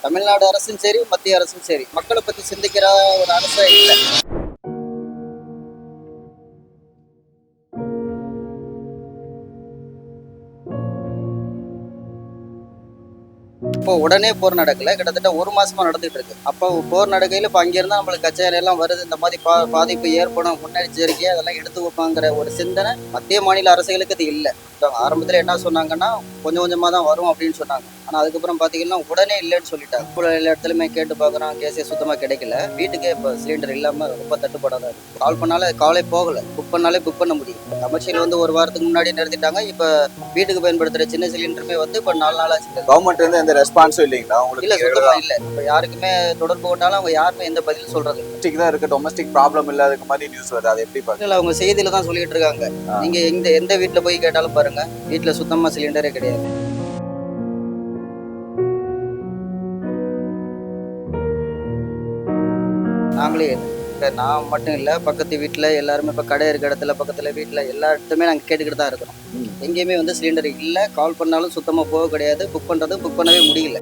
தமிழ்நாடு அரசும் சரி, மத்திய அரசும் சரி, மக்களை பற்றி சிந்திக்கிற ஒரு அரசே இல்லை. இப்போ உடனே போர் நடக்கல, கிட்டத்தட்ட ஒரு மாசமா நடந்துட்டு இருக்கு. அப்போ போர் நடக்கையில் இப்போ அங்கிருந்தா நம்மளுக்கு கச்சேரி எல்லாம் வருது, இந்த மாதிரி பாதிப்பு ஏற்படும், முன்னெச்சரிக்கை அதெல்லாம் எடுத்து வைப்பாங்கிற ஒரு சிந்தனை மத்திய மாநில அரசுகளுக்கு இது இல்லை. ஆரம்பத்தில் என்ன சொன்னாங்கன்னா கொஞ்சம் கொஞ்சமாக தான் வரும் அப்படின்னு சொன்னாங்க. ஆனால் அதுக்கப்புறம் பார்த்தீங்கன்னா உடனே இல்லைன்னு சொல்லிட்டாங்க. இப்போ எல்லா இடத்துலையுமே கேட்டு பார்க்குறோம், கேஸே சுத்தமாக கிடைக்கல. வீட்டுக்கே இப்போ சிலிண்டர் இல்லாமல் ரொம்ப தட்டுப்பாடாக தான் இருக்குது. கால் பண்ணாலும் காலே போகலை, புக் பண்ணாலே புக் பண்ண முடியும். கமர்ஷியல் வந்து ஒரு வாரத்துக்கு முன்னாடி நிறுத்திட்டாங்க. இப்போ வீட்டுக்கு பயன்படுத்துகிற சின்ன சிலிண்டருமே வந்து இப்போ 4 நாளாச்சு. கவர்மெண்ட் வந்து எந்த ரெஸ்பான்ஸும் இல்லைங்களா உங்களுக்கு? இல்லை, சுத்தமாக இல்லை. இப்போ யாருக்குமே தொடர்பு கொண்டாலும் அவங்க யாருமே எந்த பதிலும் சொல்றது டொமஸ்டிக் தான் இருக்கு, டொமஸ்டிக் ப்ராப்ளம் இல்லாத மாதிரி நியூஸ் வருது. அது எப்படி பாருங்க? இல்லை, அவங்க செய்தியில தான் சொல்லிட்டு இருக்காங்க. நீங்க எந்த வீட்டில் போய் கேட்டாலும் பாருங்க, வீட்டில் சுத்தமாக சிலிண்டரே கிடையாது. நாங்களே நான் மட்டும் இல்லை, பக்கத்து வீட்டில் எல்லாருமே இப்போ கடை இருக்க இடத்துல பக்கத்தில் வீட்டில் எல்லா இடத்துமே நாங்கள் கேட்டுக்கிட்டு தான் இருக்கிறோம். எங்கேயுமே வந்து சிலிண்டர் இல்லை. கால் பண்ணாலும் சுத்தமாக போக கிடையாது. புக் பண்ணுறது புக் பண்ணவே முடியல.